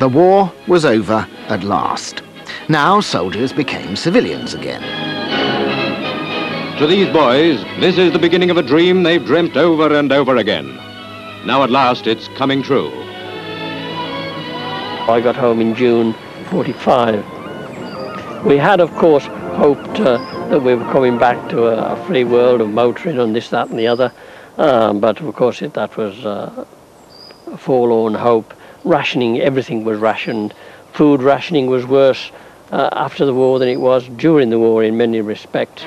The war was over at last. Now soldiers became civilians again. To these boys, this is the beginning of a dream they've dreamt over and over again. Now at last it's coming true. I got home in June 45. We had, of course, hoped that we were coming back to a free world of motoring and this, that and the other. But of course that was a forlorn hope. Rationing, everything was rationed. Food rationing was worse after the war than it was during the war in many respects.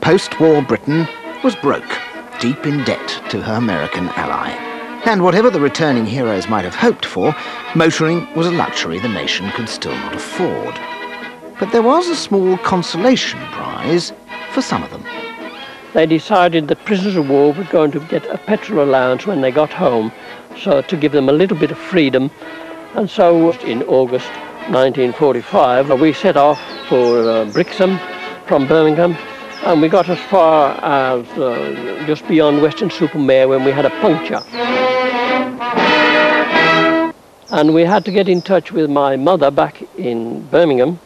Post-war Britain was broke, deep in debt to her American ally. And whatever the returning heroes might have hoped for, motoring was a luxury the nation could still not afford. But there was a small consolation prize for some of them. They decided that prisoners of war were going to get a petrol allowance when they got home, so to give them a little bit of freedom. And so in August 1945, we set off for Brixham from Birmingham, and we got as far as just beyond Weston-super-Mare when we had a puncture. And we had to get in touch with my mother back in Birmingham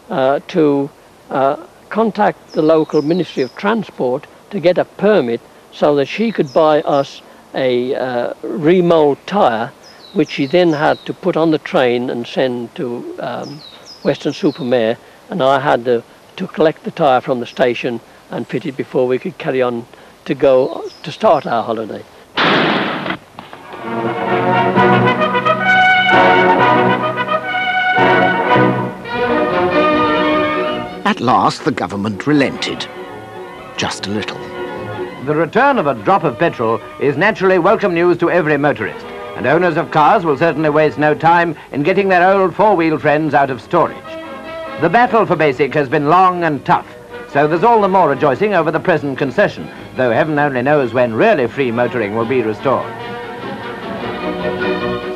to contact the local Ministry of Transport to get a permit so that she could buy us a remold tyre, which she then had to put on the train and send to Weston-super-Mare, and I had to collect the tyre from the station and fit it before we could carry on to go to start our holiday. At last, the government relented. Just a little. The return of a drop of petrol is naturally welcome news to every motorist, and owners of cars will certainly waste no time in getting their old four-wheel friends out of storage. The battle for basic has been long and tough, so there's all the more rejoicing over the present concession, though heaven only knows when really free motoring will be restored.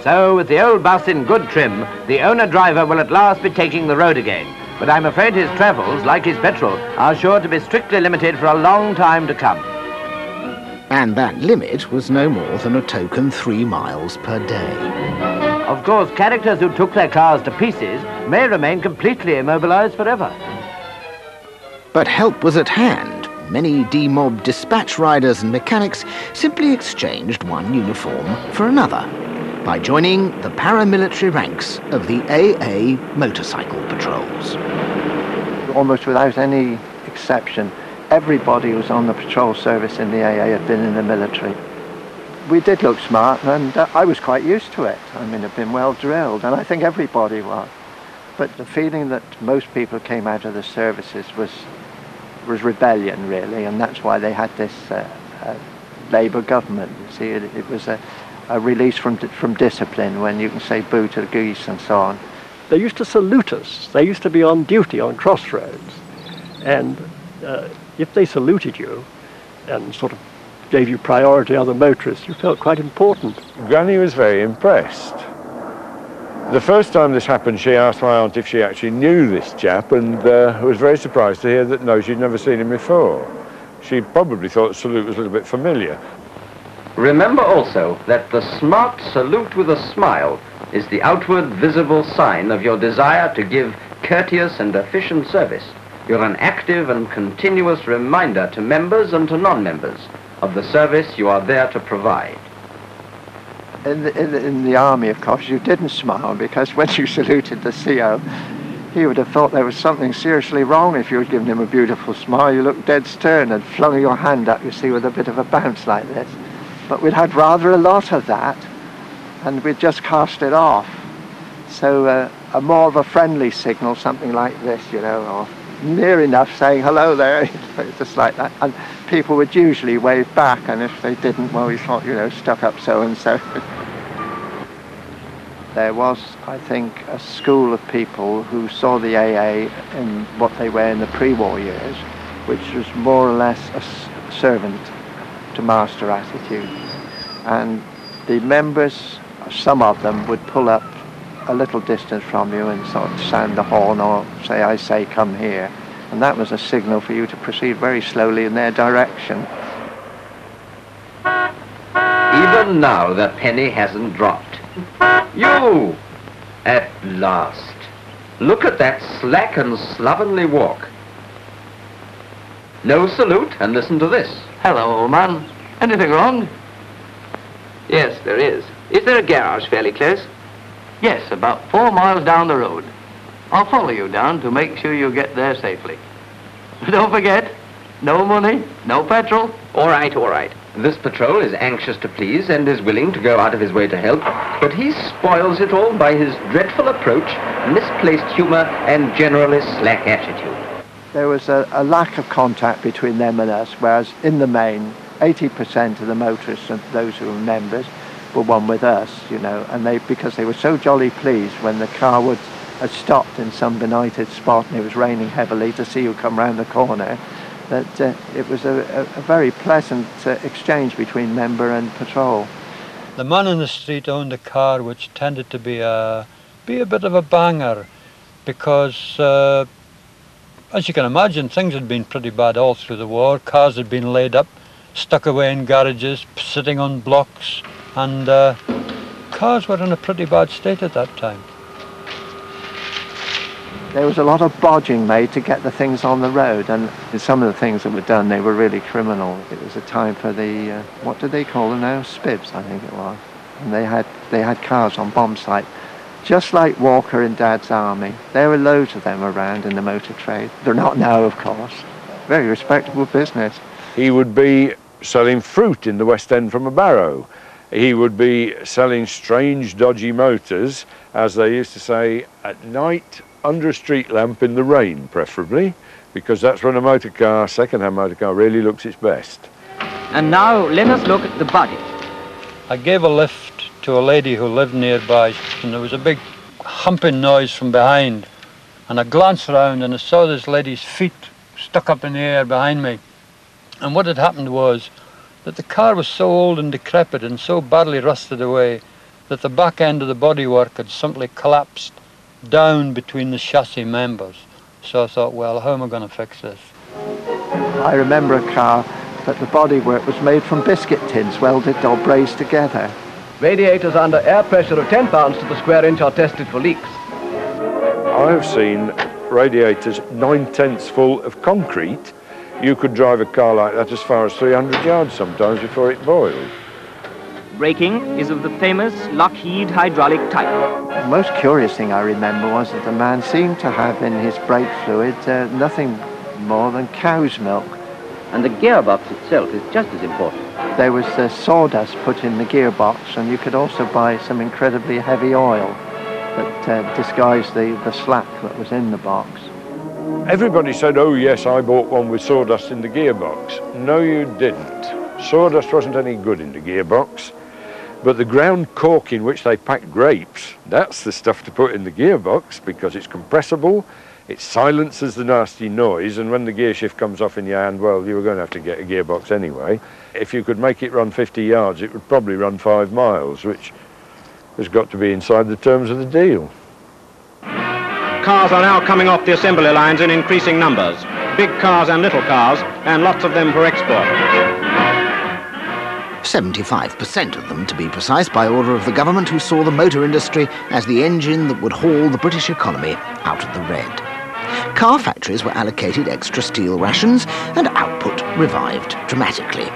So, with the old bus in good trim, the owner-driver will at last be taking the road again. But I'm afraid his travels, like his petrol, are sure to be strictly limited for a long time to come. And that limit was no more than a token 3 miles per day. Of course, characters who took their cars to pieces may remain completely immobilized forever. But help was at hand. Many demobbed dispatch riders and mechanics simply exchanged one uniform for another by joining the paramilitary ranks of the AA motorcycle patrols. Almost without any exception, everybody who was on the patrol service in the AA had been in the military. We did look smart, and I was quite used to it. I mean, I'd been well drilled, and I think everybody was. But the feeling that most people came out of the services was rebellion, really, and that's why they had this Labour government. You see, it was a release from discipline, when you can say boo to the geese and so on. They used to salute us. They used to be on duty on crossroads, and if they saluted you and sort of gave you priority on the motorists, you felt quite important. Granny was very impressed. The first time this happened, she asked my aunt if she actually knew this chap, and was very surprised to hear that no, she'd never seen him before. She probably thought the salute was a little bit familiar. Remember also that the smart salute with a smile is the outward visible sign of your desire to give courteous and efficient service. You're an active and continuous reminder to members and to non-members of the service you are there to provide. In the army, of course, you didn't smile, because when you saluted the CO, he would have thought there was something seriously wrong if you had given him a beautiful smile. You looked dead stern and flung your hand up, you see, with a bit of a bounce like this. But we'd had rather a lot of that, and we'd just cast it off. So a more of a friendly signal, something like this, you know, or near enough saying hello there, just like that. And people would usually wave back, and if they didn't, well, we thought, you know, stuck up so-and-so. There was, I think, a school of people who saw the AA in what they were in the pre-war years, which was more or less a servant to master attitude. And the members, some of them, would pull up a little distance from you and sort of sound the horn or say, I say, come here. And that was a signal for you to proceed very slowly in their direction. Even even now the penny hasn't dropped. You! At last. Look at that slack and slovenly walk. No salute, and listen to this. Hello, old man. Anything wrong? Yes, there is. Is there a garage fairly close? Yes, about 4 miles down the road. I'll follow you down to make sure you get there safely. Don't forget, no money, no petrol. All right, all right. This patrol is anxious to please and is willing to go out of his way to help, but he spoils it all by his dreadful approach, misplaced humor, and generally slack attitude. There was a lack of contact between them and us, whereas in the main, 80% of the motorists and those who were members were one with us, you know, and because they were so jolly pleased when the car had stopped in some benighted spot and it was raining heavily to see you come round the corner, that it was a very pleasant exchange between member and patrol. The man in the street owned a car which tended to be a bit of a banger, because as you can imagine, things had been pretty bad all through the war. Cars had been laid up, stuck away in garages, sitting on blocks, and cars were in a pretty bad state at that time. There was a lot of bodging made to get the things on the road, and some of the things that were done, they were really criminal. It was a time for the, what do they call them now? Spibs, I think it was. And they had cars on bomb site, just like Walker in Dad's army. There were loads of them around in the motor trade. They're not now, of course. Very respectable business. He would be selling fruit in the West End from a barrow. He would be selling strange, dodgy motors, as they used to say, at night, under a street lamp in the rain, preferably, because that's when a motor car, second-hand motor car, really looks its best. And now let us look at the body. I gave a lift to a lady who lived nearby, and there was a big humping noise from behind, and I glanced around and I saw this lady's feet stuck up in the air behind me. And what had happened was that the car was so old and decrepit and so badly rusted away that the back end of the bodywork had simply collapsed down between the chassis members. So I thought, well, how am I going to fix this? I remember a car that the bodywork was made from biscuit tins welded or brazed together. Radiators under air pressure of 10 pounds to the square inch are tested for leaks. I have seen radiators 9/10 full of concrete. You could drive a car like that as far as 300 yards sometimes before it boiled. Braking is of the famous Lockheed hydraulic type. The most curious thing I remember was that the man seemed to have in his brake fluid nothing more than cow's milk. And the gearbox itself is just as important. There was sawdust put in the gearbox, and you could also buy some incredibly heavy oil that disguised the slack that was in the box. Everybody said, oh yes, I bought one with sawdust in the gearbox. No, you didn't. Sawdust wasn't any good in the gearbox, but the ground cork in which they packed grapes, that's the stuff to put in the gearbox, because it's compressible, it silences the nasty noise, and when the gear shift comes off in your hand, well, you were going to have to get a gearbox anyway. If you could make it run 50 yards, it would probably run 5 miles, which has got to be inside the terms of the deal. Cars are now coming off the assembly lines in increasing numbers. Big cars and little cars, and lots of them for export. 75% of them, to be precise, by order of the government, who saw the motor industry as the engine that would haul the British economy out of the red. Car factories were allocated extra steel rations, and output revived dramatically.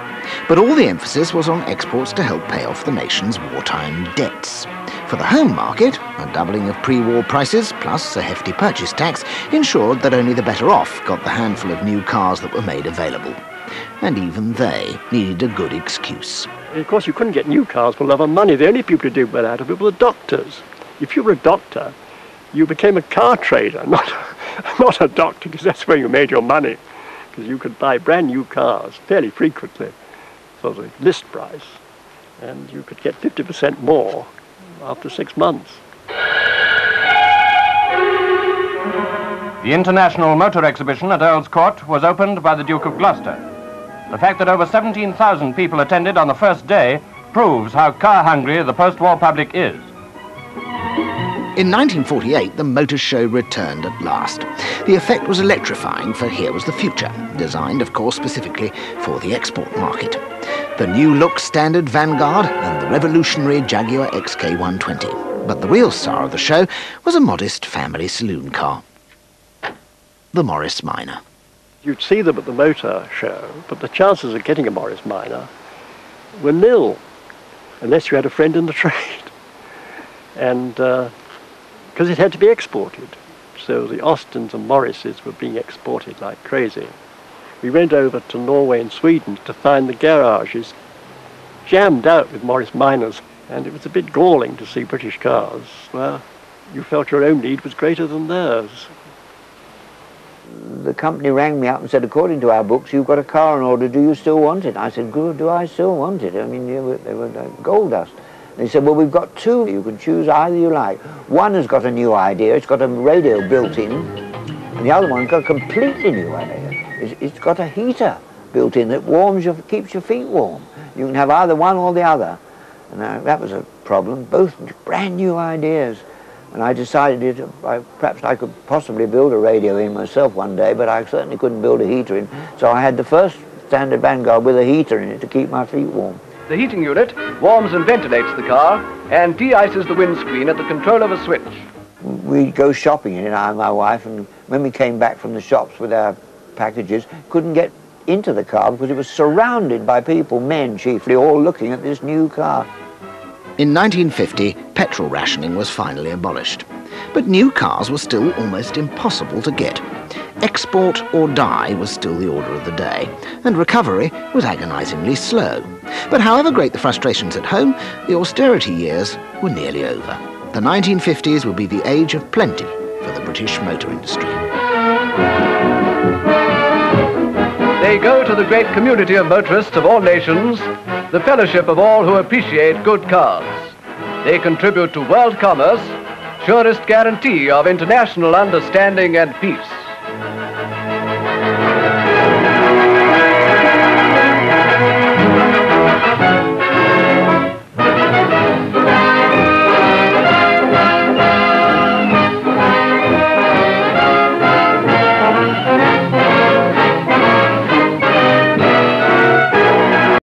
But all the emphasis was on exports to help pay off the nation's wartime debts. For the home market, a doubling of pre-war prices, plus a hefty purchase tax, ensured that only the better off got the handful of new cars that were made available. And even they needed a good excuse. Of course, you couldn't get new cars for love of money. The only people who did well out of it were the doctors. If you were a doctor, you became a car trader, not a doctor, because that's where you made your money. Because you could buy brand new cars fairly frequently for the list price, and you could get 50% more after 6 months. The International Motor Exhibition at Earl's Court was opened by the Duke of Gloucester. The fact that over 17,000 people attended on the first day proves how car-hungry the post-war public is. In 1948, the Motor Show returned at last. The effect was electrifying, for here was the future, designed, of course, specifically for the export market. The new-look Standard Vanguard and the revolutionary Jaguar XK120. But the real star of the show was a modest family saloon car, the Morris Minor. You'd see them at the motor show, but the chances of getting a Morris Minor were nil, unless you had a friend in the trade. And because it had to be exported. So the Austins and Morrises were being exported like crazy. We went over to Norway and Sweden to find the garages jammed out with Morris Minors, and it was a bit galling to see British cars where you felt your own need was greater than theirs. The company rang me up and said, according to our books, you've got a car in order, do you still want it? I said, good, do I still want it? I mean, they were like gold dust. They said, well, we've got two. You can choose either you like. One has got a new idea. It's got a radio built in. And the other one's got a completely new idea. It's got a heater built in that keeps your feet warm. You can have either one or the other. And that was a problem. Both brand new ideas. And I decided perhaps I could possibly build a radio in myself one day, but I certainly couldn't build a heater in. So I had the first Standard Vanguard with a heater in it to keep my feet warm. The heating unit warms and ventilates the car and de-ices the windscreen at the control of a switch. We'd go shopping in it, I and my wife, and when we came back from the shops with our packages, couldn't get into the car because it was surrounded by people, men chiefly, all looking at this new car. In 1950, petrol rationing was finally abolished. But new cars were still almost impossible to get. Export or die was still the order of the day, and recovery was agonisingly slow. But however great the frustrations at home, the austerity years were nearly over. The 1950s would be the age of plenty for the British motor industry. They go to the great community of motorists of all nations, the fellowship of all who appreciate good cars. They contribute to world commerce, surest guarantee of international understanding and peace.